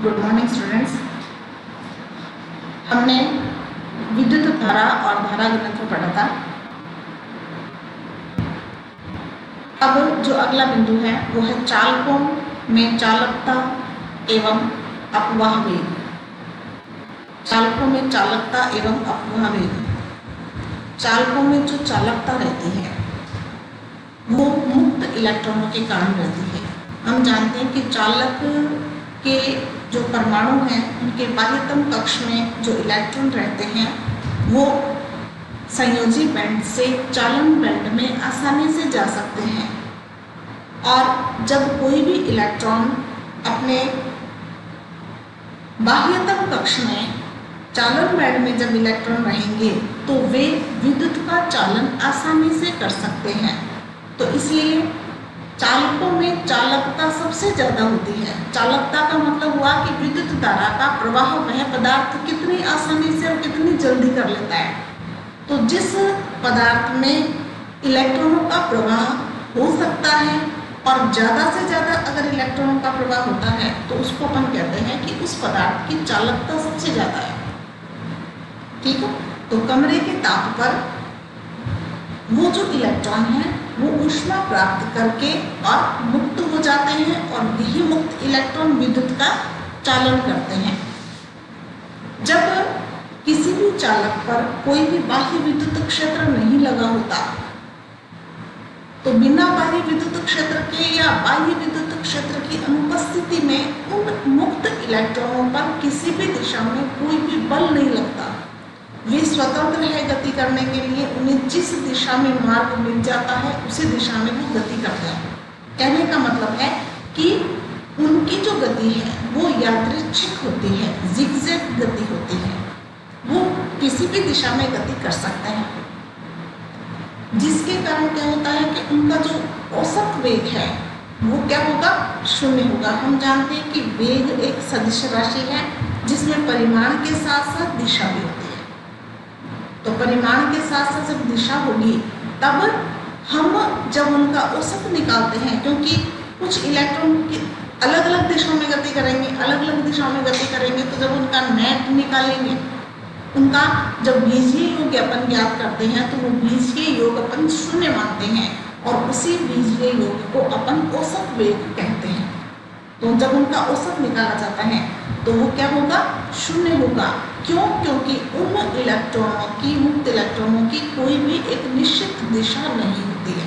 Good morning students. हमने विद्युत धारा और धारा घनत्व पढ़ा था। अब जो अगला बिंदु है वो है चालकों में चालकता एवं अपवाह वेग। चालकों में चालकता एवं अपवाह वेग। चालकों में जो चालकता रहती है वो मुक्त इलेक्ट्रॉनों के कारण रहती है। हम जानते हैं कि चालक के जो परमाणु हैं उनके बाह्यतम कक्ष में जो इलेक्ट्रॉन रहते हैं वो संयोजी बैंड से चालन बैंड में आसानी से जा सकते हैं, और जब कोई भी इलेक्ट्रॉन अपने बाह्यतम कक्ष में चालन बैंड में जब इलेक्ट्रॉन रहेंगे तो वे विद्युत का चालन आसानी से कर सकते हैं। तो इसलिए चालकों में चालकता सबसे ज़्यादा होती है। चालकता का मतलब हुआ कि विद्युत धारा का प्रवाह वह पदार्थ कितनी आसानी से और कितनी जल्दी कर लेता है। तो जिस पदार्थ में इलेक्ट्रॉनों का प्रवाह हो सकता है और ज़्यादा से ज़्यादा अगर इलेक्ट्रॉनों का प्रवाह होता है तो उसको अपन कहते हैं कि उस पदार्थ की चालकता सबसे ज़्यादा है। ठीक है, तो कमरे के ताप पर वो जो इलेक्ट्रॉन है वो ऊष्मा प्राप्त करके और मुक्त हो जाते हैं, और यही मुक्त इलेक्ट्रॉन विद्युत का चालन करते हैं। जब किसी भी चालक पर कोई भी बाह्य विद्युत क्षेत्र नहीं लगा होता तो बिना बाह्य विद्युत क्षेत्र के या बाह्य विद्युत क्षेत्र की अनुपस्थिति में उन मुक्त इलेक्ट्रॉनों पर किसी भी दिशा में कोई भी बल नहीं लगता। वे स्वतंत्र है गति करने के लिए। उन्हें जिस दिशा में मार्ग मिल जाता है उसी दिशा में वो गति करते हैं। कहने का मतलब है कि उनकी जो गति है वो यादृच्छिक होती है, जिगजैग गति होती है। वो किसी भी दिशा में गति कर सकते हैं, जिसके कारण क्या होता है कि उनका जो औसत वेग है वो क्या होगा, शून्य होगा। हम जानते हैं कि वेग एक सदिश राशि है जिसमें परिमाण के साथ साथ दिशा भी होती है। तो परिमाण के साथ साथ जब दिशा होगी तब हम जब उनका औसत निकालते हैं, क्योंकि कुछ इलेक्ट्रॉन की अलग अलग दिशाओं में गति करेंगे, अलग अलग दिशाओं में गति करेंगे, तो जब उनका नेट निकालेंगे, उनका जब बीजीय योग अपन ज्ञात करते हैं तो वो बीजीय योग अपन शून्य मानते हैं, और उसी बीजीय योग को अपन औसत वेग कहते हैं। तो जब उनका औसत निकाला जाता है तो वो क्या होगा, शून्य होगा। क्यों? क्योंकि उन इलेक्ट्रॉनों की, मुक्त इलेक्ट्रॉनों की कोई भी एक निश्चित दिशा नहीं होती है।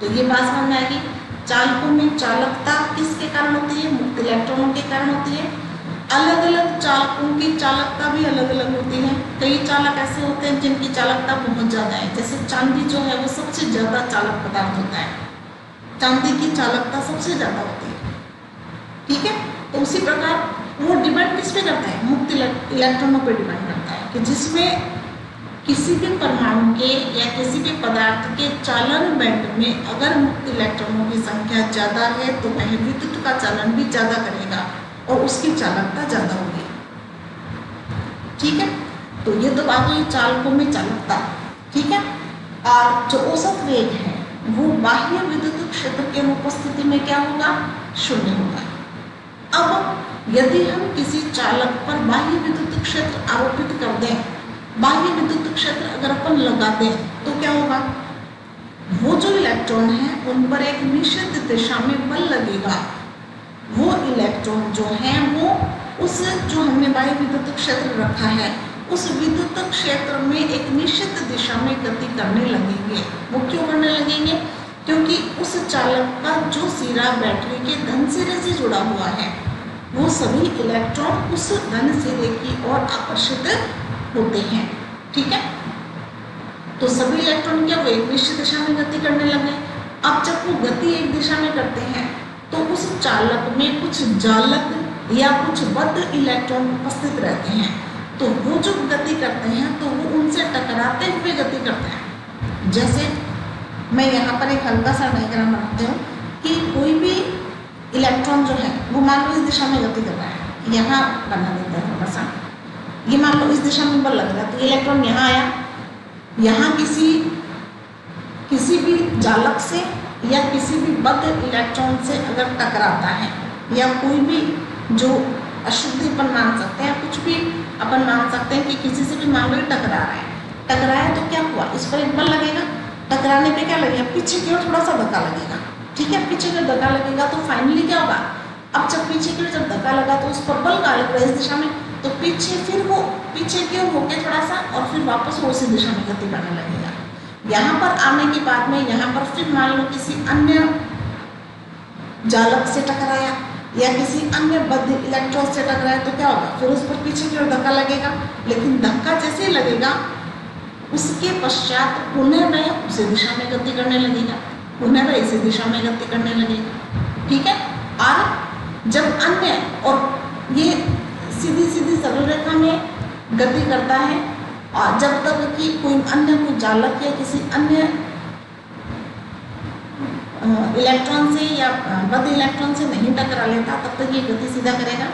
तो ये बात समझ में आएगी। चालकों में चालकता किसके कारण होती है, मुक्त इलेक्ट्रॉनों के कारण होती है। अलग अलग चालकों की चालकता भी अलग अलग होती है। कई चालक ऐसे होते हैं जिनकी चालकता बहुत ज़्यादा है, जैसे चांदी जो है वो सबसे ज़्यादा चालक पदार्थ होता है। चांदी की चालकता सबसे ज़्यादा होती है। ठीक है, तो उसी प्रकार वो डिपेंड किस पे करता है, मुक्त इलेक्ट्रॉनों पे डिपेंड करता है, कि जिसमें किसी भी परमाणु के या किसी भी पदार्थ के चालन बैंड में अगर मुक्त इलेक्ट्रॉनों की संख्या ज़्यादा है तो वह विद्युत का चालन भी ज़्यादा करेगा और उसकी चालकता ज़्यादा होगी। ठीक है, तो ये तो बात हुई चालकों में चालकता। ठीक है, और जो औसत वेग है वो बाह्य विद्युत क्षेत्र के अनुपस्थिति में क्या होगा, शून्य होगा। अब यदि हम किसी चालक पर बाह्य विद्युत क्षेत्र आरोपित कर दें, बाह्य विद्युत क्षेत्र अगर अपन लगा दें तो क्या होगा, वो जो इलेक्ट्रॉन है उन पर एक निश्चित दिशा में बल लगेगा। वो इलेक्ट्रॉन जो है वो उस जो हमने बाह्य विद्युत क्षेत्र रखा है उस विद्युत क्षेत्र में एक निश्चित दिशा में गति करने लगेंगे। वो क्यों करने लगेंगे, क्योंकि उस चालक का जो सिरा बैटरी के धन सिरे से जुड़ा हुआ है वो सभी इलेक्ट्रॉन उस धन सिरे की ओर आकर्षित होते हैं। ठीक है, तो सभी इलेक्ट्रॉन क्या वो एक निश्चित दिशा में गति करने लगे। अब जब वो गति एक दिशा में करते हैं तो उस चालक में कुछ जालक या कुछ बद्ध इलेक्ट्रॉन उपस्थित रहते हैं, तो वो जो गति करते हैं तो वो उनसे टकराते हुए गति करते हैं। जैसे मैं यहाँ पर एक हल्का सा डायग्राम बनाती हूँ कि कोई भी इलेक्ट्रॉन जो है वो मान लो इस दिशा में गति कर रहा है, यहाँ बना देता है थोड़ा सा, ये मान लो इस दिशा में बल लग रहा है तो इलेक्ट्रॉन यहाँ आया, यहाँ किसी भी जालक से या किसी भी बद्ध इलेक्ट्रॉन से अगर टकराता है या कोई भी जो अशुद्धि अपन मान सकते हैं, कुछ भी अपन मान सकते हैं कि किसी से भी मान लो टकरा रहा है, टकराया तो क्या हुआ, इस पर एक बल लगेगा, टकराने पे क्या लगेगा, पीछे की ओर थोड़ा सा धक्का लगेगा, ठीक है, पीछे की ओर धक्का लगेगा तो फाइनली क्या होगा, अब जब पीछे की ओर जब धक्का लगा तो उस पर बल कार्य करेगा इस दिशा में, तो पीछे फिर वो पीछे की ओर होके थोड़ा सा और फिर वापस वो उसी दिशा में गति करने लगेगा। यहाँ पर आने के बाद में यहाँ पर फिर मान लो किसी अन्य जालक से टकराया या किसी अन्य बद्ध इलेक्ट्रॉन से टकराया तो क्या होगा, फिर उस पर पीछे की ओर धक्का लगेगा, लेकिन धक्का जैसे ही लगेगा उसके पश्चात पुनः वह उसी दिशा में गति करने लगेगा, पुनः वह इसी दिशा में गति करने लगेगा, ठीक है। और जब अन्य और ये सीधी सीधी सरल रेखा में गति करता है और जब तक कि कोई अन्य कोई जालक या किसी अन्य इलेक्ट्रॉन से या बद्ध इलेक्ट्रॉन से नहीं टकरा लेता तब तक ये गति सीधा करेगा,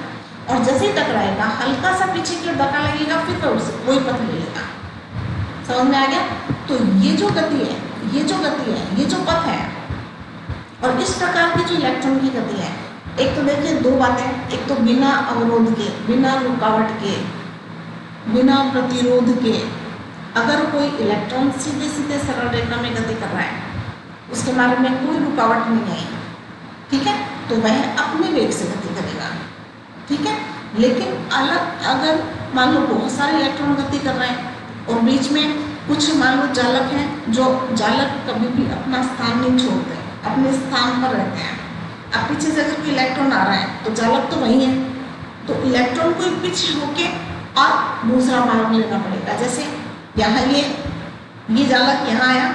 और जैसे ही टकराएगा हल्का सा पीछे की ओर धक्का लगेगा फिर तो उसे वही पथ ले लेगा। समझ में आ गया? तो ये जो गति है, ये जो गति है, ये जो पथ है, और इस प्रकार की जो इलेक्ट्रॉन की गति है, एक तो देखिए दो बातें, एक तो बिना अवरोध के, बिना रुकावट के, बिना प्रतिरोध के अगर कोई इलेक्ट्रॉन सीधे सीधे सरल रेखा में गति कर रहा है, उसके मार्ग में कोई रुकावट नहीं है, ठीक है, तो वह अपने वेग से गति करेगा, ठीक है। लेकिन अलग अगर मान लो बहुत सारे इलेक्ट्रॉन गति कर रहे हैं और बीच में कुछ मान लो जालक हैं, जो जालक कभी भी अपना स्थान नहीं छोड़ते, अपने स्थान पर रहते हैं। अब पीछे से अगर कोई इलेक्ट्रॉन आ रहा है तो जालक तो वही है, तो इलेक्ट्रॉन को पीछे होके और दूसरा मार्ग लेना पड़ेगा। जैसे यहाँ ये जालक यहाँ आया,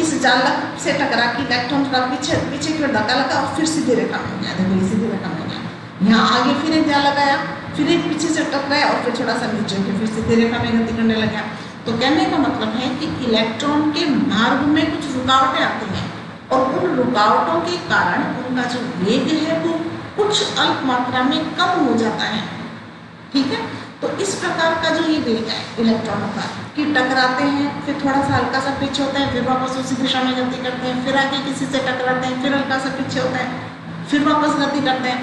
इस जालक से टकरा के इलेक्ट्रॉन थोड़ा पीछे की ओर धक्का लगा और फिर सीधी रेखा में गया, देखो ये सीधी रेखा में गया। यहाँ आगे फिर एक जालक आया, फिर एक पीछे से टकराया और फिर थोड़ा सा नीचे के फिर सीधी रेखा में गति करने लगा। तो कहने का मतलब है कि इलेक्ट्रॉन के मार्ग में कुछ रुकावटें आती हैं और उन रुकावटों के कारण उनका जो वेग है वो कुछ अल्प मात्रा में कम हो जाता है, ठीक है। तो इस प्रकार का जो ये वेग है इलेक्ट्रॉनों का कि टकराते हैं, फिर थोड़ा सा हल्का सा पीछे होते हैं, फिर वापस उसी दिशा में गति करते हैं, फिर आगे किसी से टकराते हैं, फिर हल्का सा पीछे होते हैं, फिर वापस गति करते हैं।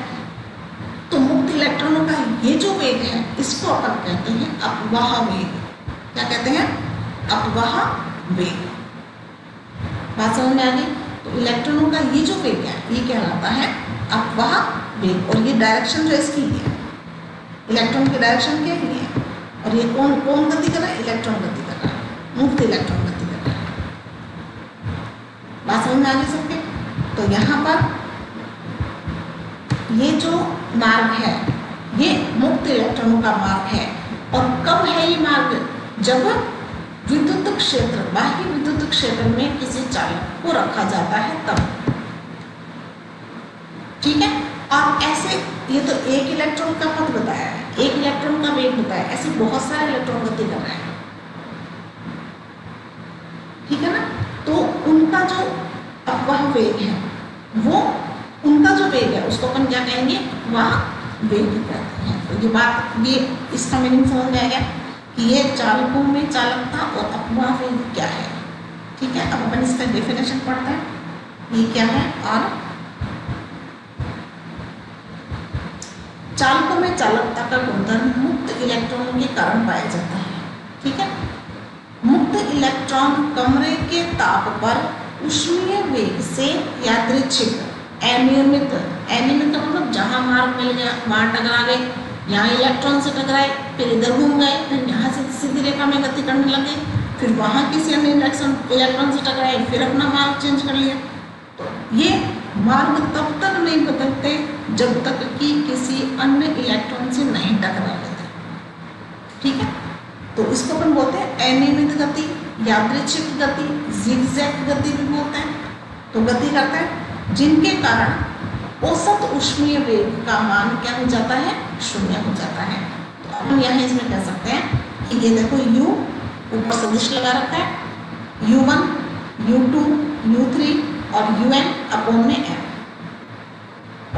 तो मुक्त इलेक्ट्रॉनों का ये जो वेग है इसको अपन कहते हैं अपवाह वेग। क्या कहते हैं? अपवाह वेग। बात समझ में आ गई? तो इलेक्ट्रॉनों का ये जो वेग है ये कहलाता है अपवाह वेग, और ये डायरेक्शन जो इसकी है, इलेक्ट्रॉन की डायरेक्शन क्या है, और ये कौन गति कर रहा है? इलेक्ट्रॉन गति कर रहा है, मुक्त इलेक्ट्रॉन गति कर रहा है। बात समझ में आ गई सबके? तो यहाँ पर ये जो मार्ग है ये मुक्त इलेक्ट्रॉनों का मार्ग है। और कब है ये मार्ग? जब विद्युत क्षेत्र, बाह्य विद्युत क्षेत्र में किसी चालक को रखा जाता है तब, ठीक है। और ऐसे ये तो एक इलेक्ट्रॉन का पथ बताया है, एक इलेक्ट्रॉन का वेग बताया, ऐसे बहुत सारे इलेक्ट्रॉन गति कर रहे हैं, ठीक है ना। तो उनका जो अपवाह वेग है वो, उनका जो वेग है उसको अपन क्या कहेंगे? अपवाह वेग कहते हैं। तो ये बात, ये इसका मीनिंग समझ में आ गया कि ये चालकों में चालकता और अपवाह वेग क्या है, ठीक है। अब अपन इसका डेफिनेशन पढ़ते हैं, ये क्या है। और चालकों में चालकता का गुणधर्म मुक्त इलेक्ट्रॉनों के कारण पाया जाता है, ठीक है। मुक्त इलेक्ट्रॉन कमरे के ताप पर ऊष्मीय वेग से यादृच्छिक, अनियमित, अनियमित मतलब जहाँ मार्ग मिल गया वहाँ टकरा गए, यहाँ इलेक्ट्रॉन से टकराए, फिर इधर घूम गए, फिर यहाँ से सीधी रेखा में गति करने लगे, फिर वहाँ किसी अन्य इलेक्ट्रॉन से टकराए, फिर अपना मार्ग चेंज कर लिया। तो ये मार्ग तब तक नहीं बदलते जब तक कि किसी अन्य इलेक्ट्रॉन से नहीं टकरा लेते, ठीक है। तो इसको अपन बोलते हैं अनियमित गति, यादृच्छिक गति, जिगजैग गति भी बोलते हैं। तो गति करते हैं जिनके कारण औसत ऊष्मीय वेग का मान क्या हो जाता है? शून्य हो जाता है। तो अपन यहाँ इसमें कह सकते हैं कि ये देखो U ऊपर सदिश लगा रखा है, U1, U2, U3 और UN अपॉन में M।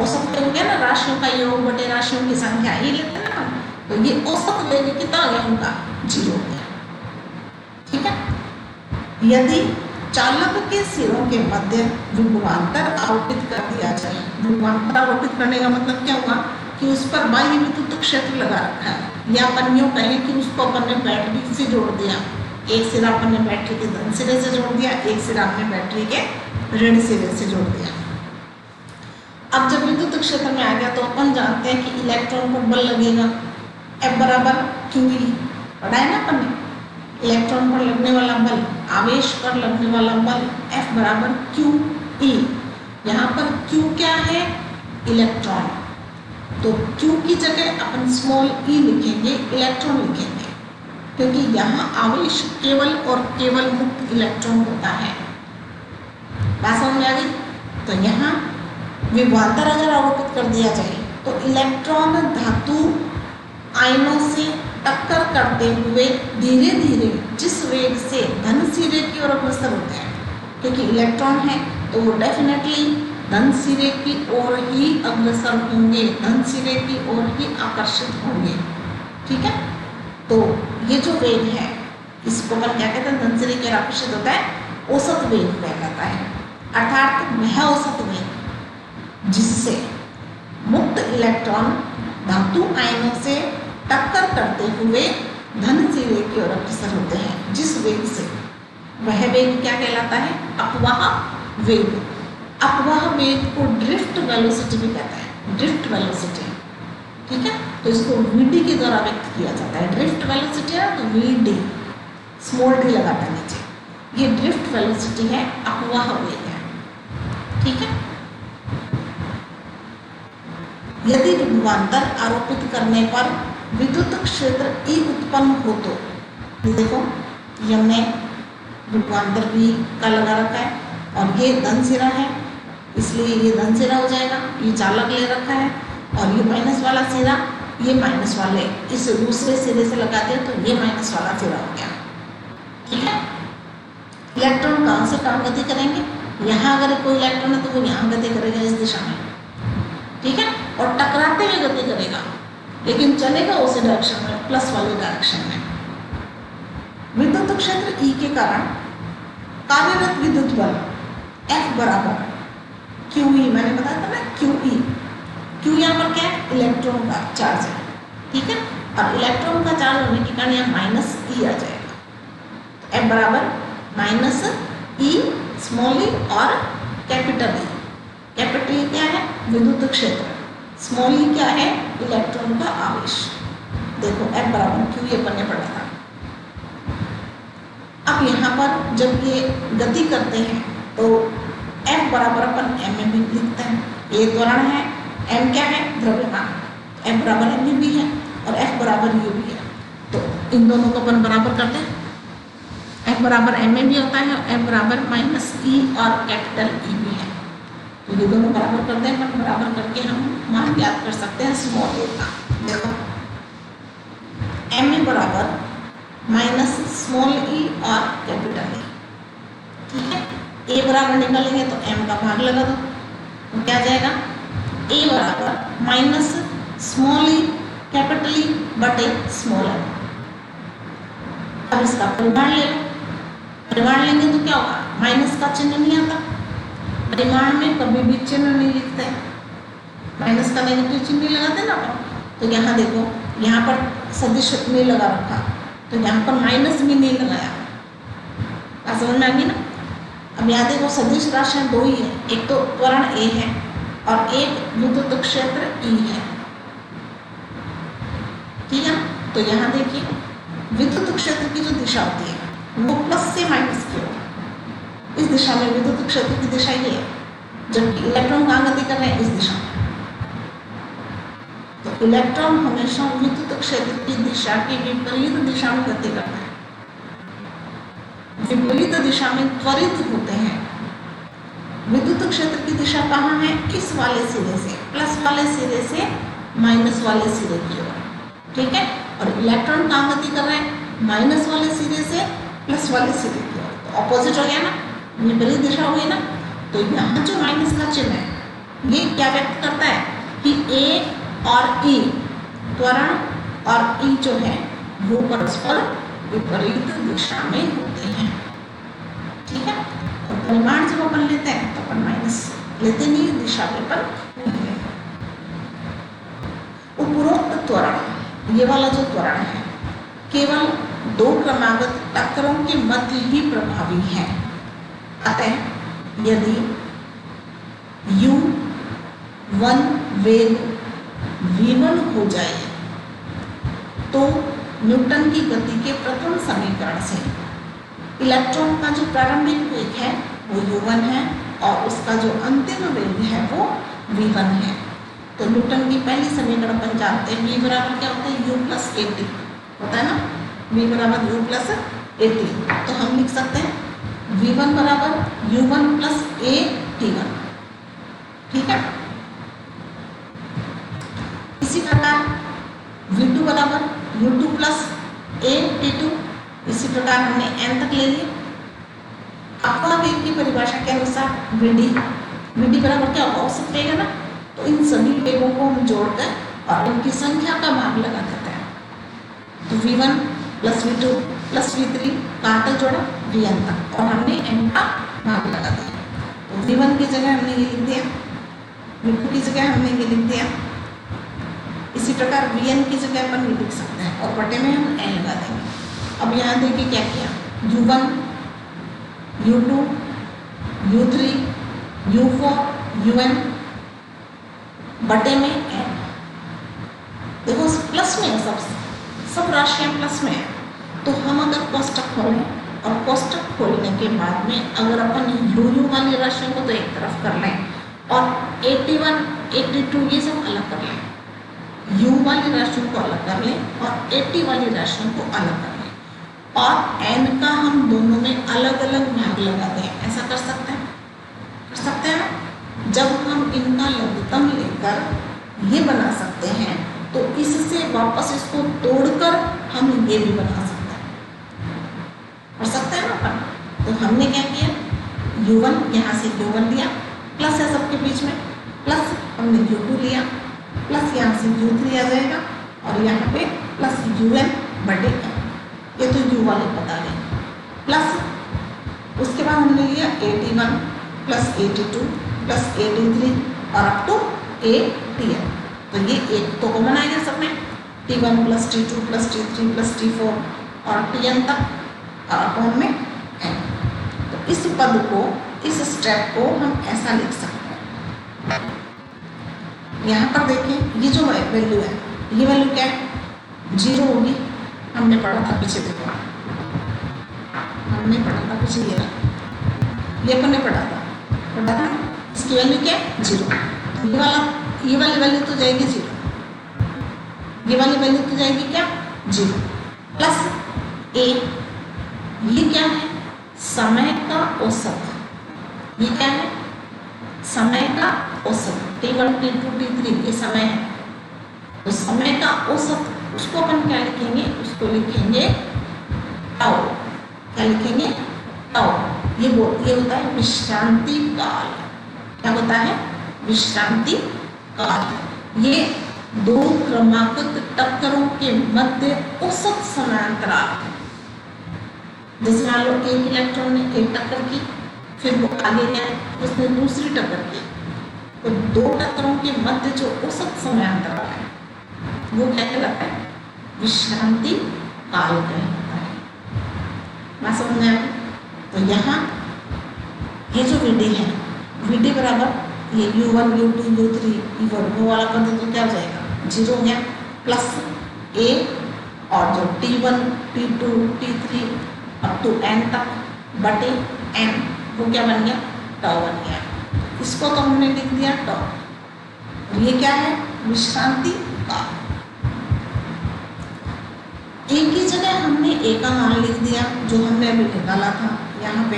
औसत वेग हो गया ना, राशियों का योग बटे राशियों की संख्या, ये लेते हैं ना। तो ये औसत वेग कितना हो गया उनका? 0 हो गया, ठीक है। यदि चालक के सिरों के मध्य विभवांतर आरोपित कर दिया जाए, विभवांतर आरोपित करने का मतलब क्या हुआ कि उस पर बाह्य विद्युत क्षेत्र लगा रखा है, या अपन यूँ कहें कि उसको अपन ने बैटरी से जोड़ दिया। एक सिरा अपन ने बैटरी के धन सिरे से जोड़ दिया, एक सिरा अपने बैटरी के ऋण सिरे से जोड़ दिया। अब जब विद्युत क्षेत्र में आ गया तो अपन जानते हैं कि इलेक्ट्रॉन पर बल लगेगा, F बराबर QE, पढ़ा है ना अपन ने। इलेक्ट्रॉन पर लगने वाला बल, आवेश पर लगने वाला बल F बराबर QE। यहाँ पर Q क्या है? इलेक्ट्रॉन। तो Q की जगह अपन स्मॉल e लिखेंगे, इलेक्ट्रॉन लिखेंगे, क्योंकि यहाँ आवेश केवल और केवल मुक्त इलेक्ट्रॉन होता है। बात समझ में आ गई? तो यहाँ विभवांतर अगर आरोपित कर दिया जाए तो इलेक्ट्रॉन धातु आयनों से टक्कर करते हुए धीरे धीरे जिस वेग से धन सिरे की ओर अग्रसर होते हैं, क्योंकि इलेक्ट्रॉन है तो वो डेफिनेटली धन सिरे की ओर ही अग्रसर होंगे, धन सिरे की ओर ही आकर्षित होंगे। ठीक है, तो ये जो वेग है इसको अपन क्या कहते हैं? धन सिरे की ओर आकर्षित होता है, औसत वेग कहा जाता है। अर्थात वह औसत वेग जिससे मुक्त इलेक्ट्रॉन धातु आयनों से टक्कर करते हुए धन सिरे की ओर अग्रसर होते हैं, जिस वेग से, वह वेग क्या कहलाता है? अपवाह वेग। अपवाह वेग को ड्रिफ्ट वेलोसिटी भी कहते हैं, ड्रिफ्ट वेलोसिटी। ठीक है, तो इसको VD के द्वारा व्यक्त किया जाता है। ड्रिफ्ट वेलोसिटी है तो VD, स्मॉल d लगाता है नीचे, ये ड्रिफ्ट वेलोसिटी है, अपवाह वेग है। ठीक है, यदि विभवांतर आरोपित करने पर विद्युत क्षेत्र E उत्पन्न हो तो देखो ये हमने विभवांतर V का लगा रखा है और ये धन सिरा है, इसलिए ये धन सिरा हो जाएगा। ये चालक ले रखा है और ये माइनस वाला सिरा, ये माइनस वाले इस दूसरे सिरे से लगाते हैं तो ये माइनस वाला सिरा हो गया। ठीक है, इलेक्ट्रॉन कहाँ से कहाँ गति करेंगे? यहाँ अगर कोई इलेक्ट्रॉन है तो वो यहाँ गति करेगा इस दिशा में। ठीक है, और टकराते हुए गति करेगा, लेकिन चलेगा उसी डायरेक्शन में, प्लस वाले डायरेक्शन में। विद्युत क्षेत्र E के कारण कार्यरत विद्युत बल F बराबर QE, मैंने बताया था ना QE। Q यहाँ पर क्या है? इलेक्ट्रॉन का चार्ज है। ठीक है, और इलेक्ट्रॉन का चार्ज होने के कारण यहाँ माइनस E आ जाएगा। तो F बराबर माइनस E, स्मॉल e और कैपिटल E। कैपिटल E क्या है? विद्युत क्षेत्र। स्मॉल e क्या है? इलेक्ट्रॉन का आवेश। देखो F बराबर QE अपन ने पढ़ा था। अब यहाँ पर जब ये गति करते हैं तो F बराबर अपन m में भी लिखते हैं, ये त्वरण है, m क्या है? द्रव्यमान। F बराबर m भी है और F बराबर u भी है, तो इन दोनों को अपन बराबर करते हैं। F बराबर m भी होता है और F बराबर माइनस E और कैपिटल E भी है, तो ये दोनों बराबर करते हैं। अपन बराबर करके हम मान ज्ञात कर सकते हैं स्मॉल a का। देखो m बराबर माइनस स्मॉल e और कैपिटल E। ठीक है, a बराबर निकालेंगे तो m का भाग लगा दो, तो क्या आ जाएगा? a बराबर minus small e capital E बटे स्मॉल m। अब इसका परिमाण ले लो, परिमाण लेंगे तो क्या होगा? माइनस का चिन्ह नहीं आता, परिमाण में कभी भी चिन्ह नहीं लिखते हैं, माइनस का नेगेटिव चिन्ह नहीं लगाते ना अपन। तो यहाँ देखो, यहाँ पर सदिश नहीं लगा रखा, तो यहाँ पर माइनस भी नहीं लगाया। बात समझ में आ गई ना? अब यहाँ देखो सदिश राशियाँ दो ही है, एक तो त्वरण A है और एक विद्युत क्षेत्र E है। ठीक है, तो यहाँ देखिए विद्युत क्षेत्र की जो दिशा होती है वो प्लस से माइनस की ओर, इस दिशा में विद्युत क्षेत्र की दिशा ये है, जबकि इलेक्ट्रॉन कहाँ गति कर रहे हैं? इस दिशा में। तो इलेक्ट्रॉन हमेशा विद्युत क्षेत्र की दिशा की विपरीत दिशा में गति करता है, विपरीत दिशा में त्वरित होते हैं। विद्युत क्षेत्र की दिशा कहाँ है? इस वाले सिरे से, प्लस वाले सिरे से माइनस वाले सिरे की ओर। ठीक है, और इलेक्ट्रॉन कहाँ गति कर रहे हैं? माइनस वाले सिरे से प्लस वाले सिरे की ओर, तो ऑपोजिट हो गया ना, विपरीत दिशा हो गई ना। तो यहाँ जो माइनस का चिन्ह है ये क्या व्यक्त करता है कि A और E, त्वरण और E जो है वो परस्पर विपरीत दिशा में होते हैं। ठीक है, और परिमाण जब अपन लेते हैं तो अपन माइनस लेते नहीं, दिशा पे पर नहीं लेते। ये वाला जो त्वरण है केवल दो क्रमागत टक्करों के मध्य ही प्रभावी है। अतः यदि u1 वेग v1 हो जाए तो न्यूटन की गति के प्रथम समीकरण से इलेक्ट्रॉन का जो प्रारंभिक वेग है वो u1 है और उसका जो अंतिम वेग है वो v1 है। तो न्यूटन की पहली समीकरण अपन जानते हैं, v बराबर क्या होता है, u प्लस ए टी होता है ना, v बराबर u प्लस ए टी। तो हम लिख सकते हैं v1 बराबर u1 प्लस ए t1, ठीक है। इसी प्रकार v2 बराबर u2 प्लस ए t2। इसी प्रकार हमने n तक ले लिया। अपना वेग की परिभाषा के अनुसार vd बराबर क्या होगा, औसत वेग है ना। तो इन सभी वेगों को हम जोड़कर और उनकी संख्या का मान लगा देते हैं। तो v1 plus v2 plus v3 कहाँ तक जोड़ा, vn तक, और हमने n का मान लगा दिया। तो v1 की जगह हमने ये लिख दिया, v2 की जगह हमने ये लिख दिया। इसी प्रकार vn की जगह अपन ये लिख सकते हैं और बटे में हम n लगा देंगे। अब यहाँ देखिए क्या किया, u1 u2 u3 u4 un बटे में n। देखो प्लस में है, सब राशियां प्लस में है। तो हम अगर कोष्टक खोलें और कोष्टक खोलने के बाद में अगर अपन u वाली राशियों को तो एक तरफ कर लें और 81 82 ये सब अलग कर लें, u वाली राशियों को अलग कर लें और 80 वाली राशियों को अलग कर लें और n का हम दोनों में अलग अलग भाग लगा दें, ऐसा कर सकते हैं ना। जब हम इनका लघुत्तम लेकर ये बना सकते हैं तो इससे वापस इसको तोड़कर हम ये भी बना सकते हैं, कर सकते हैं ना अपन। तो हमने क्या किया, u1 यहाँ से u1 लिया, प्लस है सबके बीच में, प्लस हमने u2 लिया, प्लस यहाँ से u3 आ जाएगा और यहाँ पे प्लस un बटे n। ये तो u वाले बता रहे हैं। प्लस उसके बाद हमने लिया 81 प्लस 82 प्लस 83 और अप टू atn। तो ये एक तो कॉमन आएगा सब में, t1 plus t2 plus t3 plus t4 और tn तक और अपॉन में n। तो इस पद को, इस स्टेप को हम ऐसा लिख सकते हैं। यहाँ पर देखिए ये जो वैल्यू है, ये वैल्यू क्या है, 0 होगी। हमने पढ़ा था पीछे, देखो हमने पढ़ा था पीछे, ये अपन ने पढ़ा था इसकी वैल्यू क्या है, 0। ये वाली वैल्यू तो जाएगी 0, ये वाली वैल्यू तो जाएगी क्या, 0 प्लस a। ये क्या है, समय का औसत। ये क्या है, समय का औसत। t1 t2 t3 ये समय है। तो समय का औसत उसको अपन क्या लिखेंगे, उसको लिखेंगे टाउ। क्या लिखेंगे, टाउ। ये होता है विश्रांति काल। क्या होता है, विश्रांति काल। ये दो क्रमागत टक्करों के मध्य औसत समांतराल। जैसे मान लो एक इलेक्ट्रॉन ने एक टक्कर की, फिर वो आगे गया, उसने दूसरी टक्कर की, तो दो टक्करों के मध्य जो औसत समांतराल है वो क्या कहलाता है, विश्रांति काल कहलाता है। मैं समझ में आया। तो यहाँ ये जो VD है, VD बराबर ये u1 u2 u3 u4 वो वाला पद तो क्या हो जाएगा, 0 हो गया, प्लस a और जो t1 t2 t3 up to n तक बटे n वो क्या बन गया, टाउ बन गया। इसको तो हमने लिख दिया टाउ। ये क्या है, विश्रांति काल। एक ही जगह हमने ए का मान लिख दिया जो हमने अभी निकाला था। यहाँ पे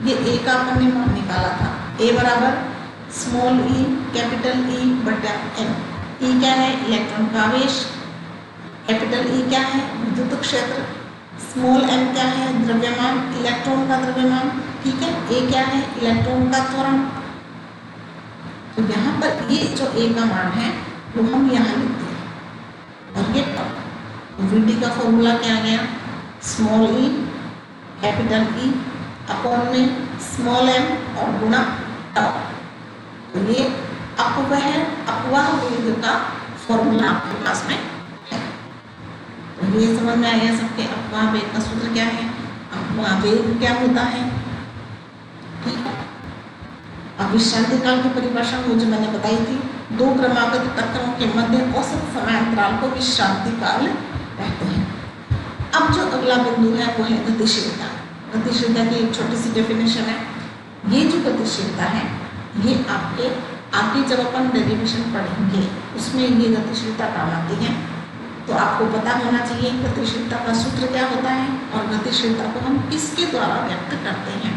ये ए का अपन ने मान निकाला था, ए बराबर स्मॉल ई कैपिटल ई बटा एन। ई क्या है, इलेक्ट्रॉन का आवेश, कैपिटल ई क्या है, विद्युत क्षेत्र, स्मॉल एन क्या है, द्रव्यमान, इलेक्ट्रॉन का द्रव्यमान, ठीक है। ए क्या है, इलेक्ट्रॉन का त्वरण। तो यहाँ पर ये जो ए का मान है वो हम यहाँ लिख दिया और ये VD का फॉर्मूला क्या आ गया, small E capital E upon में स्मॉल एम और गुणा टाउ। तो ये अपवह वेग का फॉर्मूला आपके पास में है। ये समझ में आया सबके अपवाह वेग का सूत्र क्या है, अपवाह वेग क्या होता है। ठीक है, अब विश्रांति काल की परिभाषा मुझे मैंने बताई थी, दो क्रमागत टक्करों के मध्य औसत समयांतराल को विश्रांति काल कहते हैं। अब जो अगला बिंदु है वो है गतिशीलता। गतिशीलता की एक छोटी सी डेफिनेशन है। ये जो गतिशीलता है ये आपके आगे जब अपन डेरिवेशन पढ़ेंगे उसमें ये गतिशीलता काम आती है। तो आपको पता होना चाहिए गतिशीलता का सूत्र क्या होता है और गतिशीलता को हम किसके द्वारा व्यक्त करते हैं।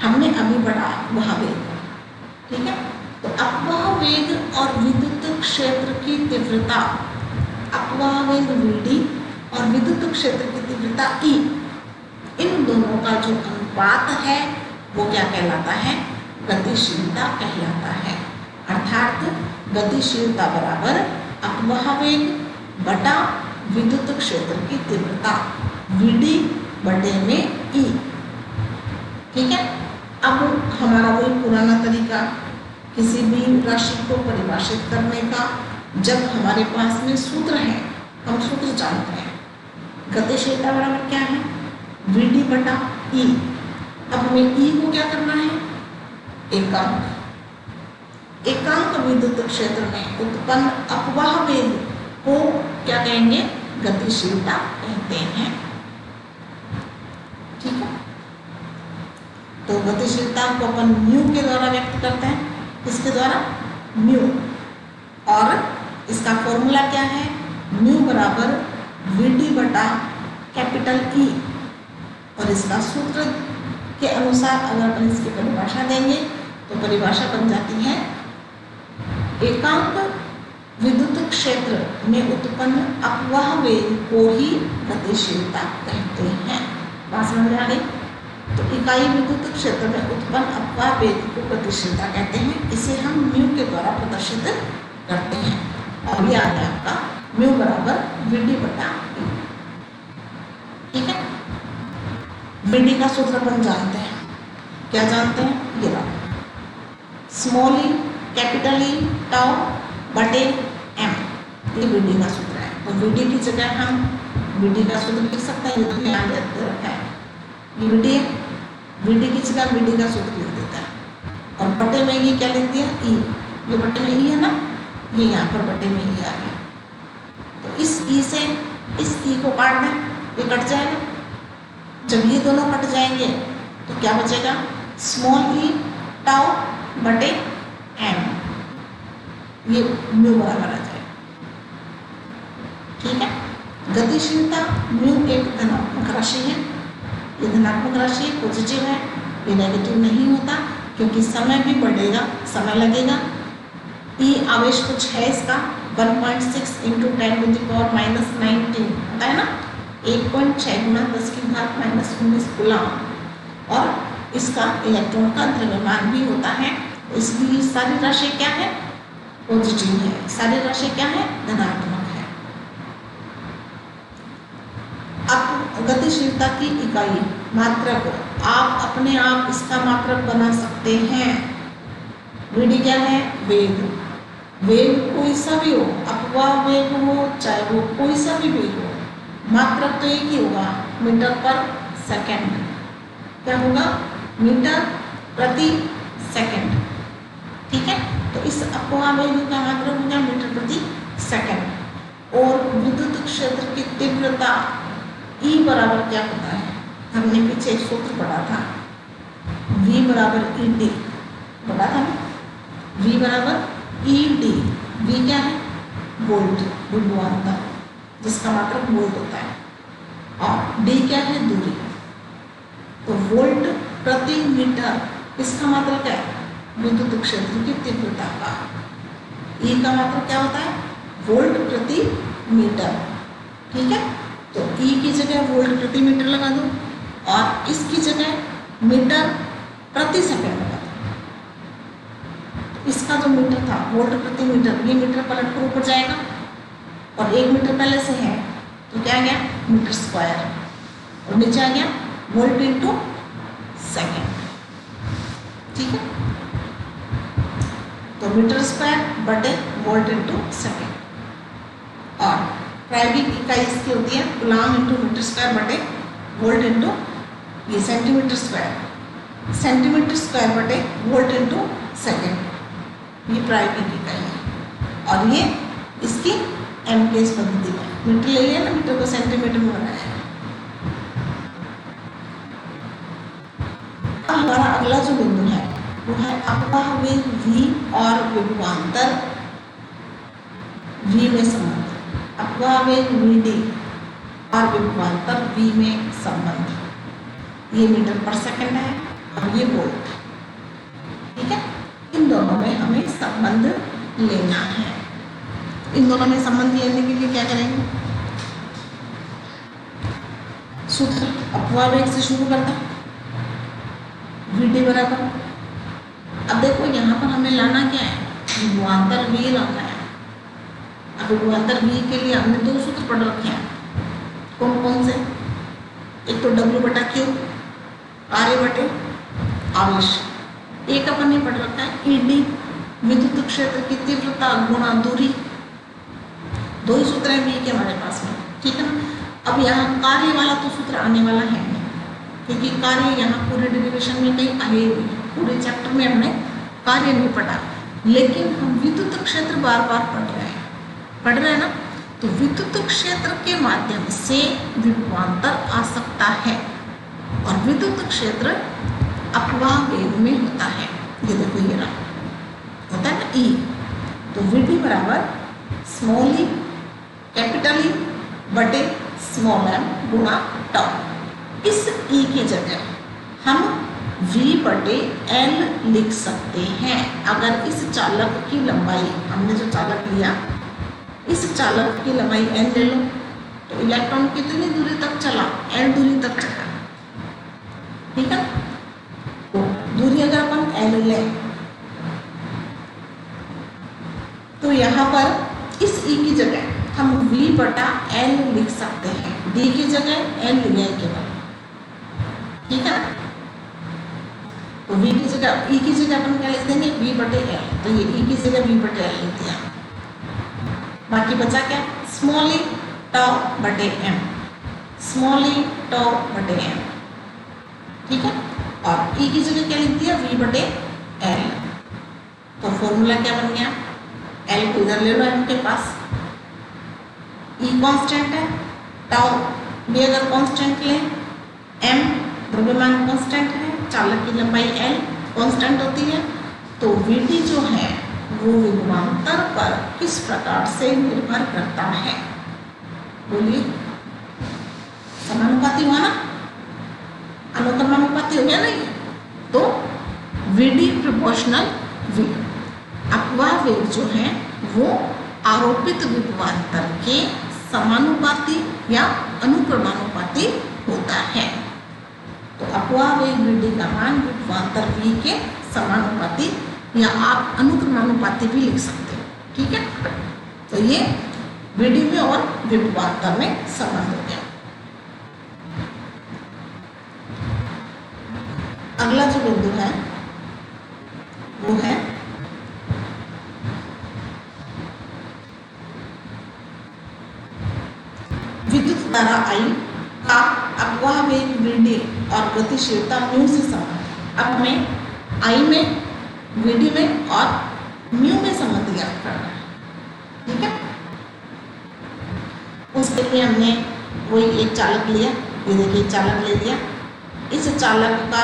हमने अभी पढ़ा अपवाह वेग, ठीक है। तो अपवाह वेग और विद्युत क्षेत्र की तीव्रता, अपवाह वेग Vd और विद्युत क्षेत्र की तीव्रता E, इन दोनों का जो अनुपात है वो क्या कहलाता है, गतिशीलता कहलाता है। अर्थात गतिशीलता बराबर अपवाह वेग बटा विद्युत क्षेत्र की तीव्रता Vd बटे में E। ठीक है, अब हमारा वही पुराना तरीका किसी भी राशि को परिभाषित करने का, जब हमारे पास में सूत्र है, हम सूत्र जानते हैं। गतिशीलता बराबर क्या है, Vd बटा E। अब हमें E को क्या करना है, एकांक। एकांक विद्युत क्षेत्र में उत्पन्न अपवाह वेग को क्या कहेंगे, गतिशीलता कहते हैं। ठीक है, तो गतिशीलता को अपन म्यू के द्वारा व्यक्त करते हैं। किसके द्वारा, म्यू। और इसका फॉर्मूला क्या है, म्यू बराबर Vd बटा कैपिटल E। और इसका सूत्र के अनुसार अगर अपन इसकी परिभाषा देंगे तो परिभाषा बन जाती है, एकांक विद्युत क्षेत्र में उत्पन्न अपवाह वेग को ही गतिशीलता कहते हैं। बात समझ में आ गई। तो इकाई विद्युत क्षेत्र में उत्पन्न अपवाह वेग को गतिशीलता कहते हैं। इसे हम म्यू के द्वारा प्रदर्शित करते हैं। और ये आ गया आपका म्यू बराबर Vd बटा E। ठीक है, Vd का सूत्र अपन जानते हैं, क्या जानते हैं, ये रहा, small E capital E tau बटे m, ये Vd का सूत्र है। तो Vd की जगह हम Vd का सूत्र लिख सकते हैं, ये तो ध्यान दे रखा है, ये Vd है, Vd की जगह Vd का सूत्र लिख देता है। और बटे में ये क्या लिख दिया, E। ये बटे में E है ना, ये यहाँ पर बटे में E आ गया। तो इस E से इस E को काट दें, ये कट जाएगा। जब ये दोनों कट जाएंगे तो क्या बचेगा, स्मॉल ई टाउ बटे m, ये म्यू बराबर आ जाएगा। ठीक है, गतिशीलता म्यू एक धनात्मक राशि है। ये धनात्मक राशि पॉजिटिव है, ये नेगेटिव नहीं होता क्योंकि समय भी बढ़ेगा, समय लगेगा। E आवेश कुछ है इसका 1.6 × 10⁻⁻19 होता है ना, 1.6 × 10⁻⁻19 कूलम। और इसका इलेक्ट्रॉन का द्रव्यमान भी होता है। इसलिए सारी राशि क्या है, पॉजिटिव है। सारी राशि क्या है, धनात्मक है। अब गतिशीलता की इकाई मात्रक, आप अपने आप इसका मात्रक बना सकते हैं। Vd क्या है, वेग। वेग कोई सा भी हो, अपवाह वेग हो चाहे वो कोई सा भी वेग हो, मात्रक तो एक ही होगा, मीटर पर सेकंड। क्या होगा, मीटर प्रति सेकंड। ठीक है, तो इस अपवाह वेग का मात्रक होगा मीटर प्रति सेकंड। और विद्युत क्षेत्र की तीव्रता E बराबर क्या होता है, हमने पीछे एक सूत्र पढ़ा था, V बराबर ED पढ़ा था ना, V बराबर ED। V क्या है, वोल्ट, विभवांतर, जिसका मात्रक वोल्ट होता है। और D क्या है, दूरी। तो वोल्ट प्रति मीटर, इसका मात्रक क्या है, विद्युत क्षेत्र की तीव्रता का। E का मात्रक क्या होता है, वोल्ट प्रति मीटर। ठीक है, तो E की जगह वोल्ट प्रति मीटर लगा दो और इसकी जगह मीटर प्रति सेकंड लगा दो। इसका जो मीटर था वोल्ट प्रति मीटर, ये मीटर पलट कर ऊपर जाएगा और 1 मीटर पहले से है तो क्या आ गया, मीटर स्क्वायर। और नीचे आ गया वोल्ट इंटू सेकेंड। ठीक है, तो मीटर स्क्वायर बटे वोल्ट इंटू सेकेंड। और प्रायोगिक इकाई इसकी होती है कूलम इंटू मीटर स्क्वायर बटे वोल्ट इंटू ये सेंटीमीटर स्क्वायर बटे वोल्ट इंटू सेकेंड, ये प्रायोगिक इकाई है। और ये इसकी एमकेएस पद्धति में मीटर ले लिया ना, मीटर को सेंटीमीटर में बनाया है। हमारा अगला जो बिंदु है वो है अपवाह वेग v और विभवांतर v में संबंध। अपवाह वेग vd और विभवांतर v में संबंध, ये मीटर पर सेकंड है और ये वोल्ट। ठीक है, इन दोनों में हमें संबंध लेना है। इन दोनों में संबंध लेने के लिए क्या करेंगे? सूत्र अपवाह वेग से शुरू करते हैं, vd बराबर, अब देखो यहाँ पर हमें लाना क्या है? विभवांतर v लाना है। अब विभवांतर v के लिए हमने दो सूत्र पढ़ रखे हैं, कौन कौन से? एक तो W बटा Q, कार्य बटे आवेश। एक अपन ने पढ़ रखा है ED, विद्युत क्षेत्र की तीव्रता गुणा दूरी। दो ही सूत्र हैं v के हमारे पास में, ठीक है ना। अब यहाँ कार्य वाला तो सूत्र आने वाला है नहीं, क्योंकि कार्य यहाँ पूरे डेरिवेशन में कहीं आए हुए हैं, पूरे चैप्टर में हमने कार्य नहीं पढ़ा, लेकिन हम विद्युत क्षेत्र बार बार पढ़ रहे हैं ना। तो विद्युत क्षेत्र के माध्यम से विभवांतर आ सकता है और विद्युत क्षेत्र अपवाह वेग में होता है। ये देखो ये रहा, होता है ना E, तो VD बराबर स्मॉल e कैपिटल E बटे स्मॉल m गुणा टाउ। इस E की जगह हम V बटे L लिख सकते हैं। अगर इस चालक की लंबाई, हमने जो चालक लिया, इस चालक की लंबाई L ले लो, तो इलेक्ट्रॉन कितनी दूरी तक चला? L दूरी तक चला, ठीक है। तो दूरी अगर अपन L ले तो यहाँ पर इस E की जगह हम V बटा L लिख सकते हैं। D की जगह L लिया है केवल, ठीक है। तो V की जगह E की जगह अपन क्या लिख देंगे? V बटे L, तो ये E की जगह V बटे L लिख दिया। बाकी बचा क्या? स्मॉल e टाउ बटे m, स्मॉल e टाउ बटे m, ठीक है। और E की जगह क्या लिख दिया? V बटे L। तो फॉर्मूला क्या बन गया? L को इधर ले लो m के पास, E कांस्टेंट है, टाउ भी अगर कांस्टेंट लें, m द्रव्यमान कांस्टेंट है, चालक की लंबाई L कांस्टेंट होती है। तो Vd जो है वो विभवांतर पर किस प्रकार से निर्भर करता है? बोलिए, समानुपाती हुआ ना, अनुक्रमानुपाती हो गया ना ये। तो VD प्रोपोर्शनल V, अपवाह वेग जो है वो आरोपित विभवांतर के समानुपाती या अनुक्रमानुपाती होता है। तो अपवाह वेग VD का मान विभवांतर V के समानुपाती या आप अनुक्रमानुपाती भी लिख सकते हो, ठीक है। तो ये VD में और विभवांतर में संबंध हो गया। अगला जो बिंदु है वो है विद्युत धारा I का अपवाह वेग VD और गतिशीलता म्यू से संबंध। अब हमें I में, VD में और म्यू में संबंध ज्ञात करना है, ठीक है। उसके लिए हमने वही एक चालक लिया, ये देखिए चालक ले लिया। इस चालक का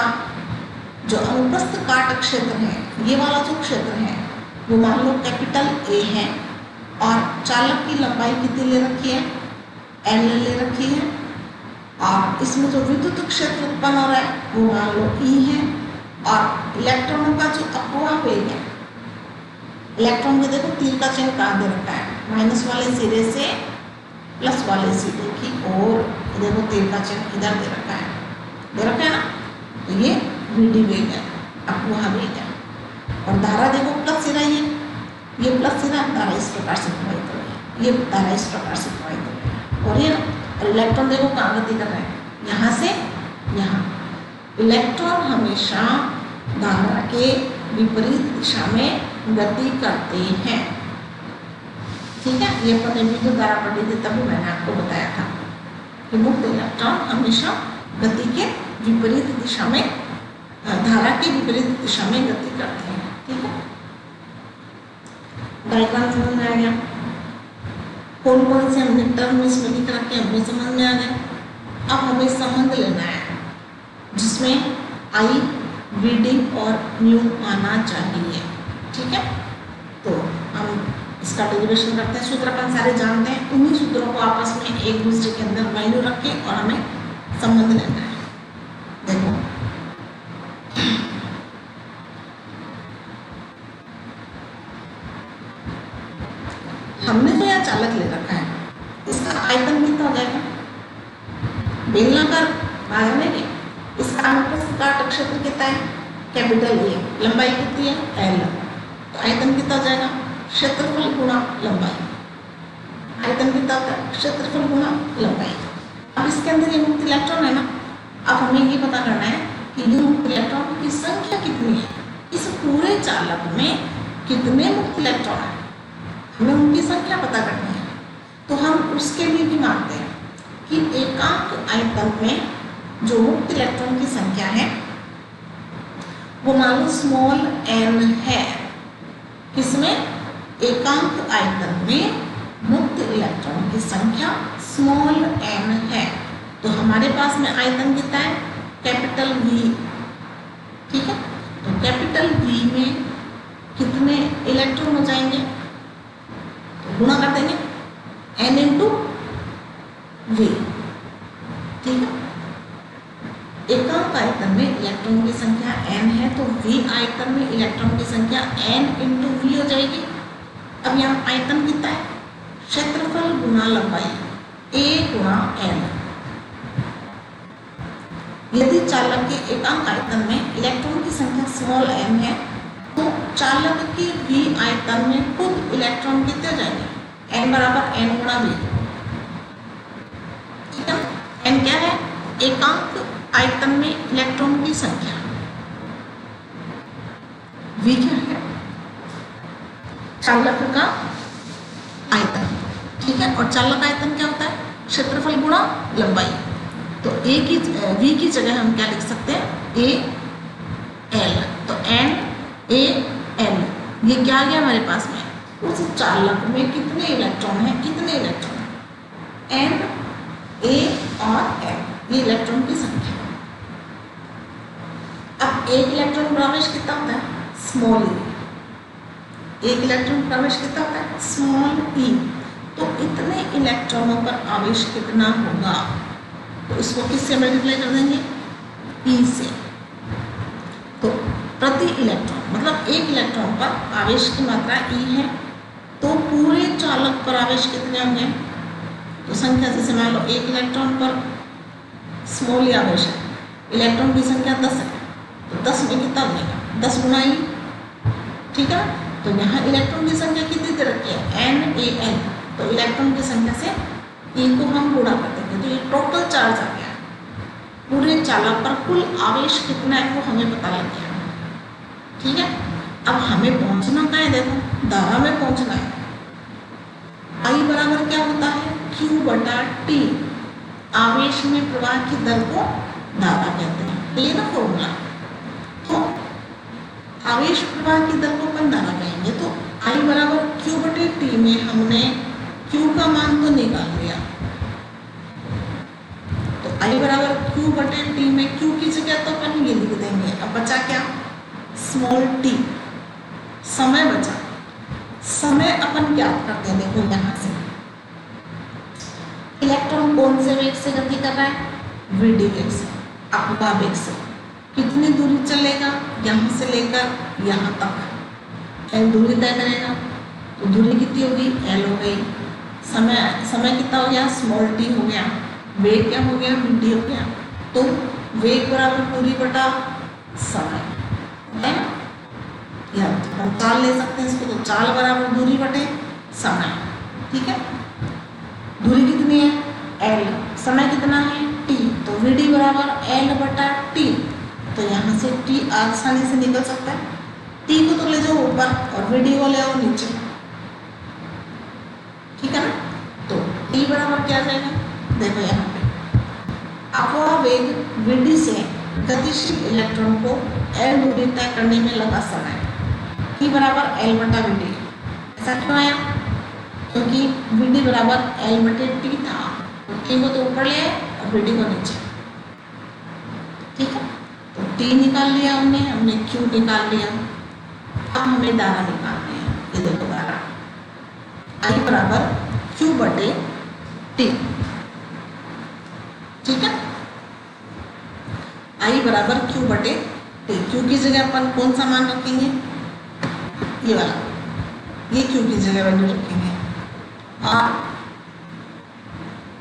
जो अनुप्रस्थ काट क्षेत्र है, ये वाला जो क्षेत्र है वो मान लो कैपिटल A है, और चालक की लंबाई कितनी ले रखी है? L ले रखी है। और इसमें जो विद्युत क्षेत्र उत्पन्न हो रहा है वो मान लो E है। और इलेक्ट्रॉनों का जो अपवाह वेग है, इलेक्ट्रॉन को देखो तीर का चिन्ह कहाँ दे रखा है? माइनस वाले सिरे से प्लस वाले सिरे की ओर, देखो तीर का चिन्ह इधर दे रखा है ना। तो ये VD वेग है, अपवाह वेग है। और धारा देखो प्लस सिरा, ये प्लस सिरा, धारा इस प्रकार से प्रवाहित हो रही है, ये धारा इस प्रकार से प्रवाहित हो रही है। और ये इलेक्ट्रॉन देखो कहाँ गति कर रहा है? यहाँ से यहाँ। इलेक्ट्रॉन हमेशा धारा के विपरीत दिशा में गति करते हैं। ठीक है, ये अपन ने वीडियो द्वारा पढ़ी थी, तभी मैंने आपको बताया था कि मुक्त इलेक्ट्रॉन हमेशा गति के विपरीत दिशा में, धारा की विपरीत दिशा में गति करते हैं। ठीक है, डायग्राम समझ में आ गया? कौन कौन से हमने टर्म इसमें लिख रखे हैं वो समझ में आ गया। अब हमें संबंध लेना है जिसमें आई, वी और म्यू आना चाहिए। ठीक है, तो हम इसका डेरिवेशन करते हैं। सूत्र अपन सारे जानते हैं, उन्हीं सूत्रों को आपस में एक दूसरे के अंदर वैल्यू रख के और हमें संबंध लेना है। देखो, हमने तो यहाँ चालक ले रखा है, इसका आयतन कितना हो जाएगा? बेलनाकार भाग में इसका अनुप्रस्थ काट क्षेत्र कितना है? Capital A. लंबाई कितनी है? एल। तो आयतन कितना हो जाएगा? क्षेत्रफल गुणा लंबाई। आयतन कितना होता है? क्षेत्रफल गुणा लंबाई। अब इसके अंदर ये मुक्त इलेक्ट्रॉन है ना, अब हमें ये पता करना है कि ये मुक्त इलेक्ट्रॉन की संख्या कितनी है। इस पूरे चालक में कितने मुक्त इलेक्ट्रॉन है, हमें उनकी संख्या पता करनी है। तो हम उसके लिए भी मानते हैं कि एकांक आयतन में जो मुक्त इलेक्ट्रॉन की संख्या है वो मान लो स्मॉल n है। किसमें? एकांक आयतन में मुक्त इलेक्ट्रॉन की संख्या स्मॉल n है। तो हमारे पास में आयतन कितना है? Capital V। ठीक है, तो कैपिटल V में कितने इलेक्ट्रॉन हो जाएंगे? तो गुणा कर देंगे n इंटू V। ठीक है, एकांक आयतन में इलेक्ट्रॉन की संख्या n है तो V आयतन में इलेक्ट्रॉन की संख्या n इंटू V हो जाएगी। अब यहाँ आयतन कितना है? क्षेत्रफल गुना लंबाई, A गुणा N। यदि चालक के एकांक आयतन में इलेक्ट्रॉन की संख्या स्मॉल n है तो चालक के V आयतन में खुद इलेक्ट्रॉन कितने हो जाएंगे? n बराबर n गुणा V। ठीक है, n क्या है? एकांक आयतन में इलेक्ट्रॉन की संख्या। V क्या है? चालक का आयतन। ठीक है, और चालक आयतन क्या होता है? क्षेत्रफल गुणा लंबाई। तो A की V की जगह हम क्या लिख सकते हैं? A L। तो N A L, ये क्या आ गया हमारे पास में? उस चालक में कितने इलेक्ट्रॉन हैं? इतने इलेक्ट्रॉन, N A और L, ये इलेक्ट्रॉन की संख्या। अब एक इलेक्ट्रॉन प्रवेश कितना होता है? Small e। एक इलेक्ट्रॉन प्रवेश कितना होता है? Small e। तो इतने इलेक्ट्रॉनों पर आवेश कितना होगा? तो इसको किससे मल्टीप्लाई कर देंगे? e से। तो प्रति इलेक्ट्रॉन मतलब एक इलेक्ट्रॉन पर आवेश की मात्रा e है, तो पूरे चालक पर आवेश कितने होंगे? तो संख्या जैसे मान लो एक इलेक्ट्रॉन पर स्मॉल e आवेश है, इलेक्ट्रॉन की संख्या 10 है, तो 10 में कितना बनेगा? 10 गुना e। ठीक है, तो यहाँ इलेक्ट्रॉन की संख्या कितनी दे रखी है? NaN। तो इलेक्ट्रॉन की संख्या से e को हम गुणा कर देंगे, तो ये टोटल चार्ज आ गया। पूरे चालक पर कुल आवेश कितना है वो हमें पता लग गया। ठीक है, अब हमें पहुंचना कहाँ है? देखो, धारा में पहुंचना है। I बराबर क्या होता है? Q बटा T। आवेश में प्रवाह की दर को धारा कहते हैं, ये ना फॉर्मूला। तो आवेश प्रवाह की दर को अपन धारा कहेंगे, तो I बराबर Q बटे T में हमने Q का मान तो निकाल लिया, तो I बराबर Q बटे T में Q की जगह तो अपन ये लिख देंगे। अब बचा क्या? Small t। समय बचा, समय अपन क्या करते हैं? देखो यहाँ से इलेक्ट्रॉन कौन से वेग से गति कर रहा है? vd वेग से, अपवा वेग से। कितनी दूरी चलेगा? यहाँ से लेकर यहाँ तक l दूरी तय करेगा, तो दूरी कितनी होगी? l हो गई। समय कितना हो गया? स्मॉल t हो गया। वेग क्या हो गया? vd हो गया। तो वेग बराबर दूरी बटा समय है ना, या हम चाल ले सकते हैं इसको, तो चाल बराबर दूरी बटे समय। ठीक है, दूरी कितनी है? l, समय कितना है? t, तो vd बराबर l बटा t। तो यहाँ से t आसानी से निकल सकता है। t को तो ले जाओ ऊपर और vd को ले आओ नीचे। E बराबर क्या आ जाएगा, देखो यहाँ पे अपवाह वेग विधि से गतिशील इलेक्ट्रॉन को L दूरी तय करने में लगा समय, E बराबर L बटा VD। ऐसा क्यों आया, क्योंकि VD बराबर L बटे T था, तो T को तो ऊपर ले आए और VD को नीचे। ठीक है, तो T निकाल लिया हमने Q निकाल लिया। अब हमें धारा निकालनी है, ये देखो धारा I बराबर Q बटे T। ठीक है, I बराबर Q बटे T। Q की जगह अपन कौन सा मान रखेंगे, ये वाला, ये Q की जगह वैल्यू रखेंगे और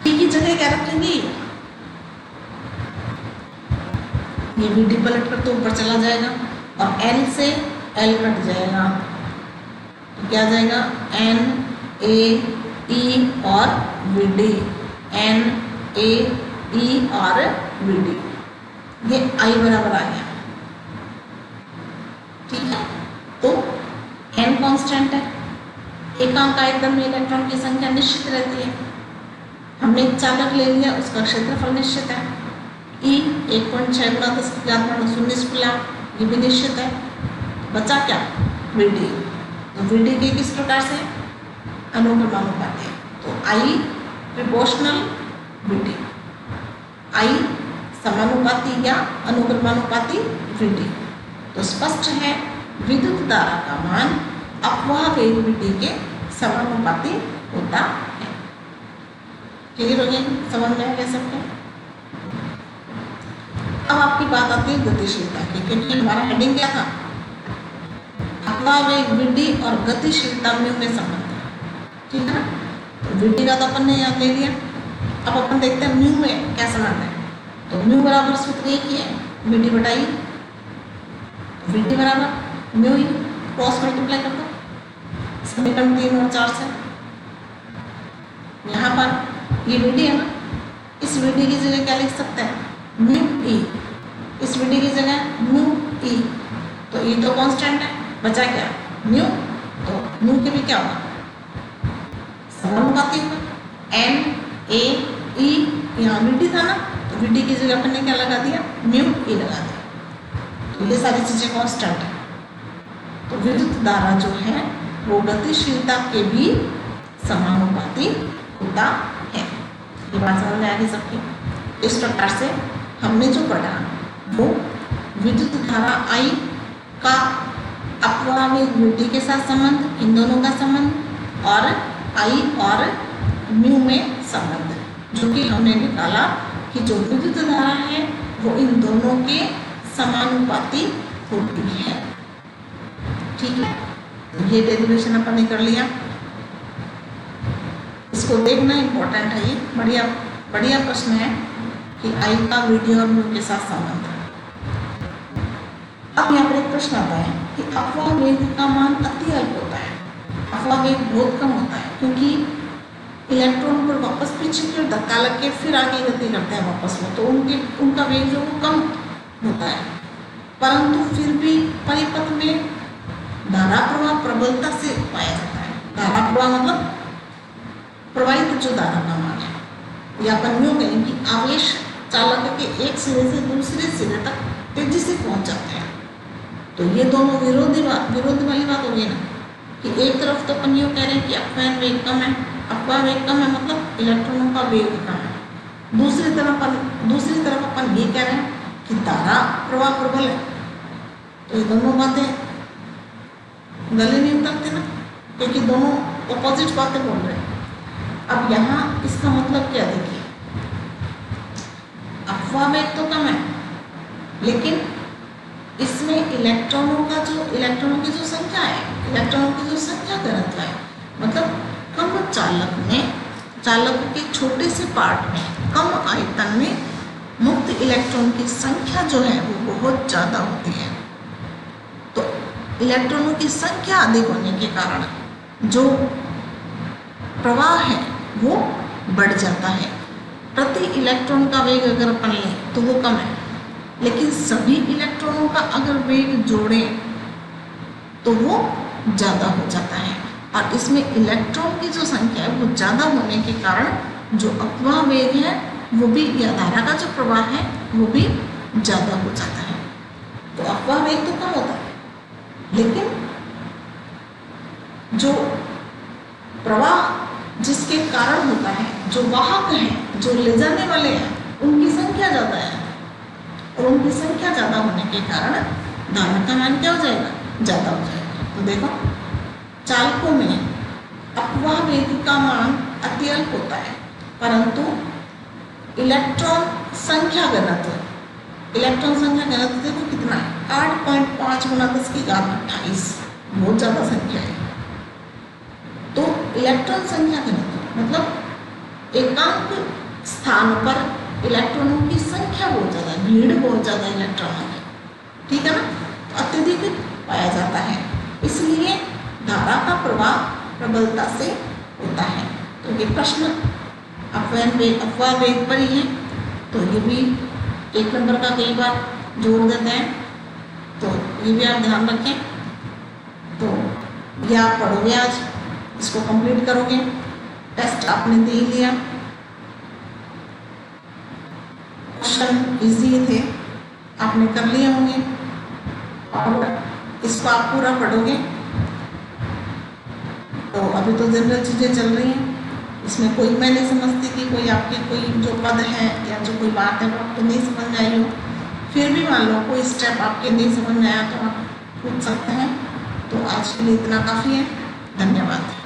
T की जगह क्या रखेंगे, ये VD पलट कर तो ऊपर चला जाएगा और L से L कट जाएगा, तो क्या जाएगा N A E और VD, N A E और VD, ये I बराबर आ गया। ठीक है, तो N कांस्टेंट है, एकांक आयतन में इलेक्ट्रॉन की संख्या निश्चित रहती है। हमने एक चालक ले लिया, उसका क्षेत्रफल निश्चित है। E 1.6 गुणा 10⁻19 कूलम, ये भी निश्चित है। बचा क्या, VD। तो VD के किस प्रकार से अनुक्रमानुपाती है, तो I प्रोपोर्शनल VD, I समानुपाती या अनुक्रमानुपाती VD। तो स्पष्ट है विद्युत धारा का मान अपवाह वेग VD के समानुपाती होता है। क्लियर हो गया, समझ में आ गया सबको। अब आपकी बात आती है गतिशीलता की, क्योंकि हमारा हेडिंग क्या था, अपवाह वेग VD और गतिशीलता म्यू में संबंध है। ठीक है ना, तो VD का तो अपन ने याद ले लिया। अब अपन देखते हैं म्यू में क्या संबंध है। तो म्यू बराबर सूत्र एक ही है, VD बटा E। VD बराबर म्यू E, क्रॉस मल्टीप्लाई कर दो समीकरण 3 और 4 से। यहाँ पर ये VD है ना, इस VD की जगह क्या लिख सकते हैं, म्यू E। इस VD की जगह म्यू E, तो E तो कांस्टेंट है, बचा क्या म्यू, तो म्यू के भी क्या होगा समानुपाती होगा। N A E, यहाँ VD था ना, तो VD की जगह अपन ने क्या लगा दिया, म्यू E लगा दिया। तो ये सारी चीजें कांस्टेंट है। तो विद्युत धारा जो है वो गतिशीलता के भी समानुपाती होता है। ये बात समझ में आ गई सबकी। इस प्रकार से हमने जो पढ़ा वो विद्युत धारा I का अपवाह वेग VD के साथ संबंध, इन दोनों का संबंध, और I और म्यू में संबंध, जो कि हमने निकाला कि जो विद्युत धारा है वो इन दोनों के समानुपाती होती है। ठीक है, ये डेरिवेशन अपन ने कर लिया। इसको देखना इम्पोर्टेंट है, ये बढ़िया बढ़िया प्रश्न है कि I का VD और म्यू के साथ संबंध है। अब यहाँ पर एक प्रश्न आता है कि अपवाह वेग का मान अति अल्प होता है, अपवाह वेग बहुत कम होता है, क्योंकि इलेक्ट्रॉन पर वापस पीछे फिर धक्का लग के फिर आगे गति करते हैं वापस में, तो उनका वेग जो वो कम होता है। परंतु फिर भी परिपथ में धारा प्रवाह प्रबलता से पाया जाता है। धारा प्रवाह मतलब प्रवाहित जो धारा का मान है, या अपन यूँ कहें कि आवेश चालक के एक सिरे से दूसरे सिरे तक तेजी से पहुंच जाते हैं। तो ये दोनों विरोधी वाली बात होगी ना, कि एक तरफ तो अपन यूँ कह रहे हैं कि अपवाह वेग कम है, अपवाह वेग कम है मतलब इलेक्ट्रॉनों का वेग कम है। दूसरी तरफ अपन ये कह रहे हैं कि धारा प्रवाह प्रबल है। तो ये दोनों बातें गले नहीं उतरते ना, क्योंकि दोनों ऑपोजिट बातें बोल रहे हैं। अब यहाँ इसका मतलब क्या देखिए, अपवाह वेग तो कम है, लेकिन इसमें इलेक्ट्रॉनों की जो संख्या है, इलेक्ट्रॉनों की जो संख्या घनत्व है, मतलब कम चालक के छोटे से पार्ट में, कम आयतन में मुक्त इलेक्ट्रॉन की संख्या जो है वो बहुत ज़्यादा होती है। तो इलेक्ट्रॉनों की संख्या अधिक होने के कारण जो प्रवाह है वो बढ़ जाता है। प्रति इलेक्ट्रॉन का वेग अगर अपन लें तो वो कम है, लेकिन सभी इलेक्ट्रॉनों का अगर वेग जोड़ें तो वो ज़्यादा हो जाता है। और इसमें इलेक्ट्रॉन की जो संख्या है वो ज़्यादा होने के कारण जो अपवाह वेग है वो भी, या धारा का जो प्रवाह है वो भी ज़्यादा हो जाता है। तो अपवाह वेग तो कम होता है, लेकिन जो प्रवाह जिसके कारण होता है, जो वाहक हैं, जो ले जाने वाले हैं, उनकी संख्या ज़्यादा है, और उनकी संख्या ज़्यादा होने के कारण धारा का मान क्या हो जाएगा, ज़्यादा हो जाएगा। तो देखो चालकों में अपवाह वेग का मान अत्यल्प होता है, परंतु इलेक्ट्रॉन संख्या घनत्व, इलेक्ट्रॉन संख्या घनत्व देखो कितना है, 8.5 × 10⁻28, बहुत ज़्यादा संख्या है। तो इलेक्ट्रॉन संख्या घनत्व मतलब एकांक स्थान पर इलेक्ट्रॉनों की संख्या बहुत ज़्यादा, भीड़ बहुत ज़्यादा इलेक्ट्रॉनों की, ठीक है ना, तो अत्यधिक पाया जाता है, इसलिए धारा का प्रवाह प्रबलता से होता है। तो ये प्रश्न अपवाह वेग पर ही है, तो ये भी 1 नंबर का कई बार जोड़ देते हैं, तो ये भी आप ध्यान रखें। तो ये आप पढ़ोगे आज, इसको कंप्लीट करोगे, टेस्ट आपने दे लिया, क्वेश्चन इजी थे, आपने कर लिए होंगे, और इसको आप पूरा पढ़ोगे। तो अभी तो जनरल चीज़ें चल रही हैं, इसमें कोई मैं नहीं समझती कि कोई आपके कोई जो पद है या जो कोई बात है वो आपको नहीं समझ में आई हो, फिर भी मान लो कोई स्टेप आपके नहीं समझ में आया तो आप पूछ सकते हैं। तो आज के लिए इतना काफ़ी है, धन्यवाद।